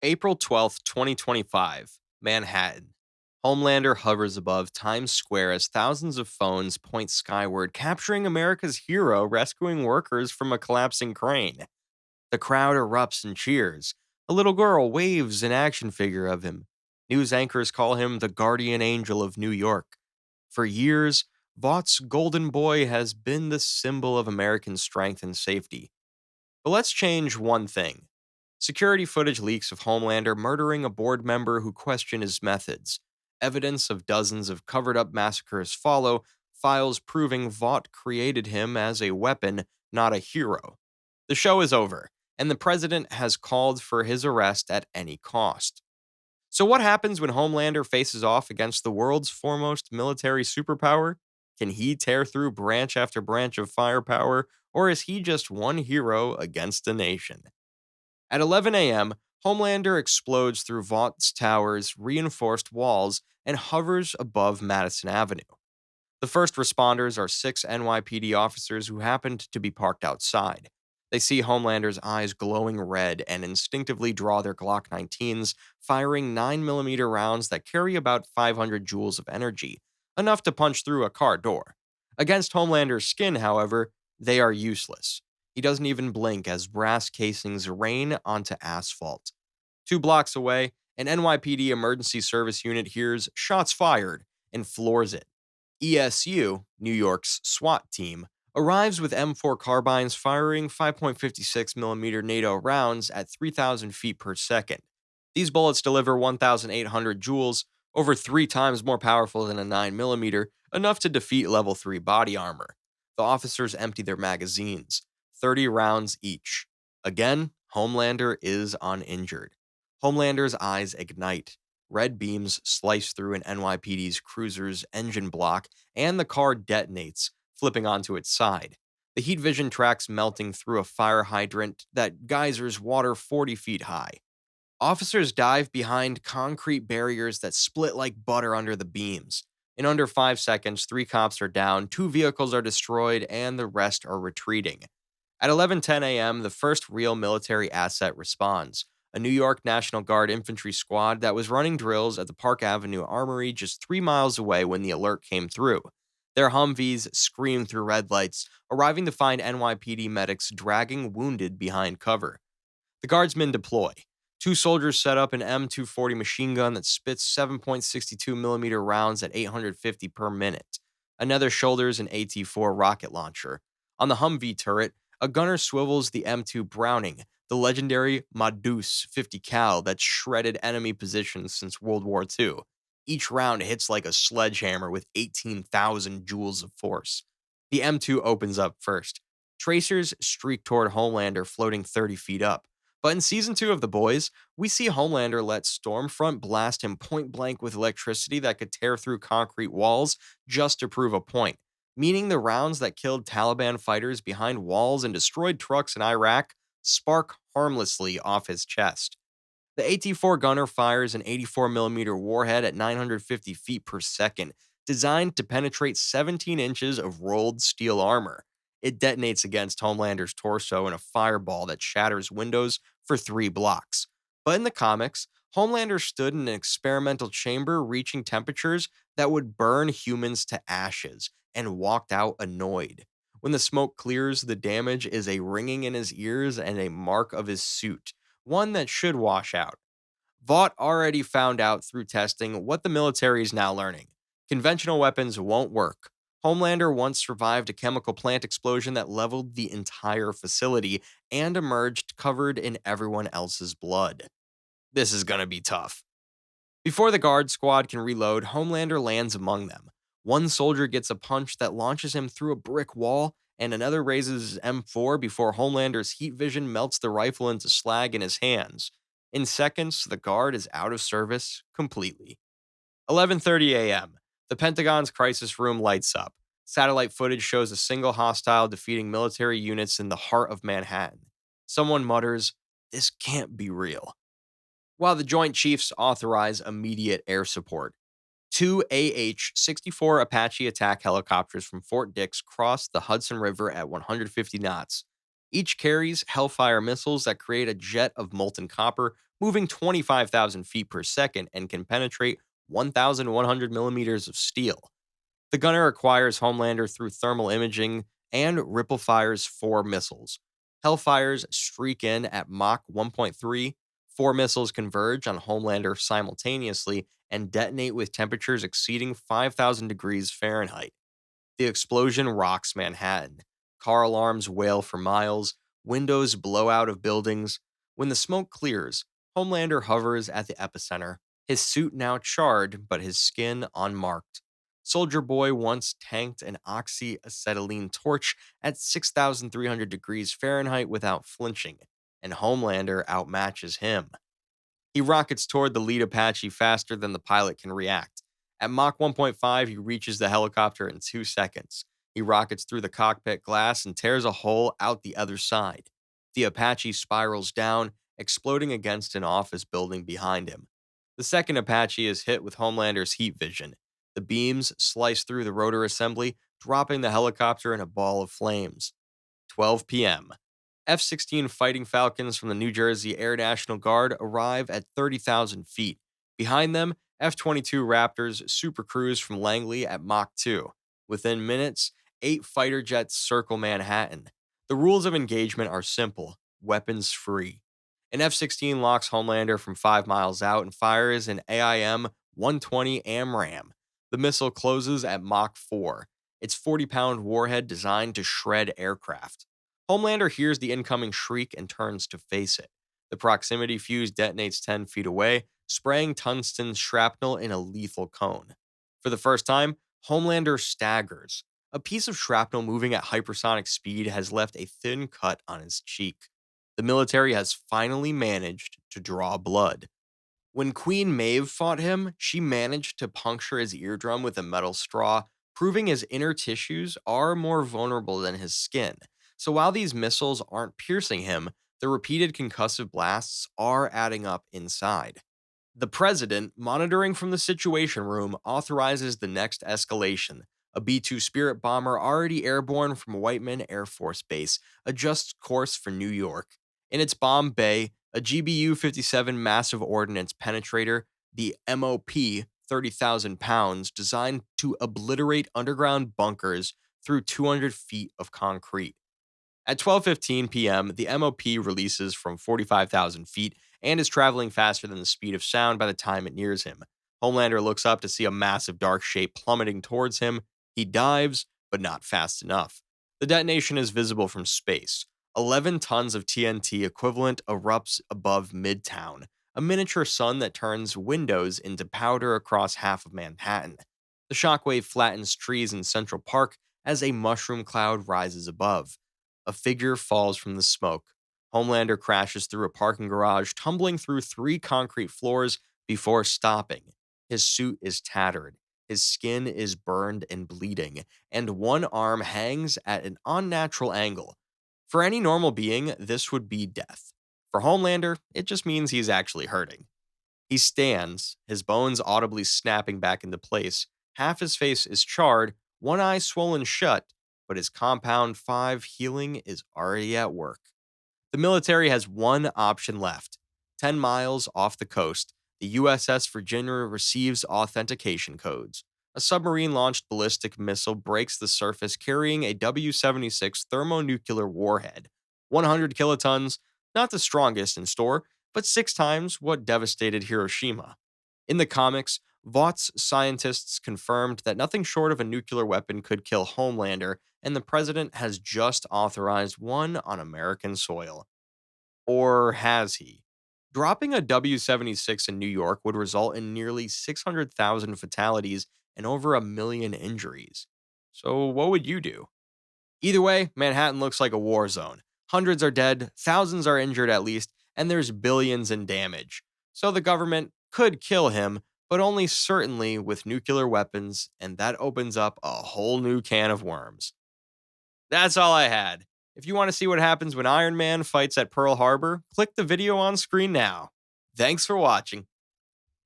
April 12th, 2025, Manhattan. Homelander hovers above Times Square as thousands of phones point skyward, capturing America's hero rescuing workers from a collapsing crane. The crowd erupts and cheers. A little girl waves an action figure of him. News anchors call him the guardian angel of New York. For years, Vaught's golden boy has been the symbol of American strength and safety. But let's change one thing. Security footage leaks of Homelander murdering a board member who questioned his methods. Evidence of dozens of covered up massacres follow, files proving Vought created him as a weapon, not a hero. The show is over, and the president has called for his arrest at any cost. So, what happens when Homelander faces off against the world's foremost military superpower? Can he tear through branch after branch of firepower, or is he just one hero against a nation? At 11 a.m., Homelander explodes through Vaught's Tower's reinforced walls and hovers above Madison Avenue. The first responders are six NYPD officers who happened to be parked outside. They see Homelander's eyes glowing red and instinctively draw their Glock 19s, firing 9mm rounds that carry about 500 joules of energy, enough to punch through a car door. Against Homelander's skin, however, they are useless. He doesn't even blink as brass casings rain onto asphalt. 2 blocks away, an NYPD emergency service unit hears shots fired and floors it. ESU, New York's SWAT team, arrives with M4 carbines firing 5.56mm NATO rounds at 3,000 feet per second. These bullets deliver 1,800 joules, over 3 times more powerful than a 9mm, enough to defeat level 3 body armor. The officers empty their magazines, 30 rounds each. Again, Homelander is uninjured. Homelander's eyes ignite. Red beams slice through an NYPD's cruiser's engine block, and the car detonates, flipping onto its side. The heat vision tracks melting through a fire hydrant that geysers water 40 feet high. Officers dive behind concrete barriers that split like butter under the beams. In under 5 seconds, 3 cops are down, 2 vehicles are destroyed, and the rest are retreating. At 11:10 a.m., the first real military asset responds. A New York National Guard infantry squad that was running drills at the Park Avenue Armory just 3 miles away when the alert came through. Their Humvees scream through red lights, arriving to find NYPD medics dragging wounded behind cover. The guardsmen deploy. 2 soldiers set up an M240 machine gun that spits 7.62mm rounds at 850 per minute. Another shoulders an AT-4 rocket launcher. On the Humvee turret, a gunner swivels the M2 Browning, the legendary Madus 50 cal that's shredded enemy positions since World War II. Each round hits like a sledgehammer with 18,000 joules of force. The M2 opens up first. Tracers streak toward Homelander floating 30 feet up. But in season 2 of The Boys, we see Homelander let Stormfront blast him point blank with electricity that could tear through concrete walls just to prove a point, meaning the rounds that killed Taliban fighters behind walls and destroyed trucks in Iraq spark harmlessly off his chest. The AT-4 gunner fires an 84mm warhead at 950 feet per second, designed to penetrate 17 inches of rolled steel armor. It detonates against Homelander's torso in a fireball that shatters windows for 3 blocks. But in the comics, Homelander stood in an experimental chamber reaching temperatures that would burn humans to ashes and walked out annoyed. When the smoke clears, the damage is a ringing in his ears and a mark of his suit, one that should wash out. Vought already found out through testing what the military is now learning. Conventional weapons won't work. Homelander once survived a chemical plant explosion that leveled the entire facility and emerged covered in everyone else's blood. This is gonna be tough. Before the guard squad can reload, Homelander lands among them. One soldier gets a punch that launches him through a brick wall, and another raises his M4 before Homelander's heat vision melts the rifle into slag in his hands. In seconds, the guard is out of service completely. 11:30 a.m. The Pentagon's crisis room lights up. Satellite footage shows a single hostile defeating military units in the heart of Manhattan. Someone mutters, "This can't be real." While the Joint Chiefs authorize immediate air support. 2 AH-64 Apache attack helicopters from Fort Dix cross the Hudson River at 150 knots. Each carries Hellfire missiles that create a jet of molten copper, moving 25,000 feet per second and can penetrate 1,100 millimeters of steel. The gunner acquires Homelander through thermal imaging and ripple fires 4 missiles. Hellfires streak in at Mach 1.3. 4 missiles converge on Homelander simultaneously and detonate with temperatures exceeding 5,000 degrees Fahrenheit. The explosion rocks Manhattan. Car alarms wail for miles, windows blow out of buildings. When the smoke clears, Homelander hovers at the epicenter, his suit now charred but his skin unmarked. Soldier Boy once tanked an oxyacetylene torch at 6,300 degrees Fahrenheit without flinching, and Homelander outmatches him. He rockets toward the lead Apache faster than the pilot can react. At Mach 1.5, he reaches the helicopter in 2 seconds. He rockets through the cockpit glass and tears a hole out the other side. The Apache spirals down, exploding against an office building behind him. The second Apache is hit with Homelander's heat vision. The beams slice through the rotor assembly, dropping the helicopter in a ball of flames. 12 p.m. F-16 Fighting Falcons from the New Jersey Air National Guard arrive at 30,000 feet. Behind them, F-22 Raptors supercruise from Langley at Mach 2. Within minutes, 8 fighter jets circle Manhattan. The rules of engagement are simple, weapons free. An F-16 locks Homelander from 5 miles out and fires an AIM-120 AMRAAM. The missile closes at Mach 4. Its 40-pound warhead designed to shred aircraft. Homelander hears the incoming shriek and turns to face it. The proximity fuse detonates 10 feet away, spraying tungsten shrapnel in a lethal cone. For the first time, Homelander staggers. A piece of shrapnel moving at hypersonic speed has left a thin cut on his cheek. The military has finally managed to draw blood. When Queen Maeve fought him, she managed to puncture his eardrum with a metal straw, proving his inner tissues are more vulnerable than his skin. So while these missiles aren't piercing him, the repeated concussive blasts are adding up inside. The president, monitoring from the Situation Room, authorizes the next escalation. A B 2 Spirit bomber already airborne from Whiteman Air Force Base adjusts course for New York. In its bomb bay, a GBU 57 massive ordnance penetrator, the MOP, 30,000 pounds, designed to obliterate underground bunkers through 200 feet of concrete. At 12:15 p.m., the MOP releases from 45,000 feet and is traveling faster than the speed of sound by the time it nears him. Homelander looks up to see a massive dark shape plummeting towards him. He dives, but not fast enough. The detonation is visible from space. 11 tons of TNT equivalent erupts above Midtown, a miniature sun that turns windows into powder across half of Manhattan. The shockwave flattens trees in Central Park as a mushroom cloud rises above. A figure falls from the smoke. Homelander crashes through a parking garage, tumbling through 3 concrete floors before stopping. His suit is tattered. His skin is burned and bleeding, and one arm hangs at an unnatural angle. For any normal being, this would be death. For Homelander, it just means he's actually hurting. He stands, his bones audibly snapping back into place. Half his face is charred, one eye swollen shut, but his Compound 5 healing is already at work. The military has one option left. 10 miles off the coast, the USS Virginia receives authentication codes. A submarine-launched ballistic missile breaks the surface carrying a W-76 thermonuclear warhead. 100 kilotons, not the strongest in store, but 6 times what devastated Hiroshima. In the comics, Vaught's scientists confirmed that nothing short of a nuclear weapon could kill Homelander, and the president has just authorized one on American soil. Or has he? Dropping a W-76 in New York would result in nearly 600,000 fatalities and over 1 million injuries. So what would you do? Either way, Manhattan looks like a war zone. Hundreds are dead, thousands are injured at least, and there's billions in damage. So the government could kill him, but only certainly with nuclear weapons, and that opens up a whole new can of worms. That's all I had. If you want to see what happens when Iron Man fights at Pearl Harbor, click the video on screen now. Thanks for watching.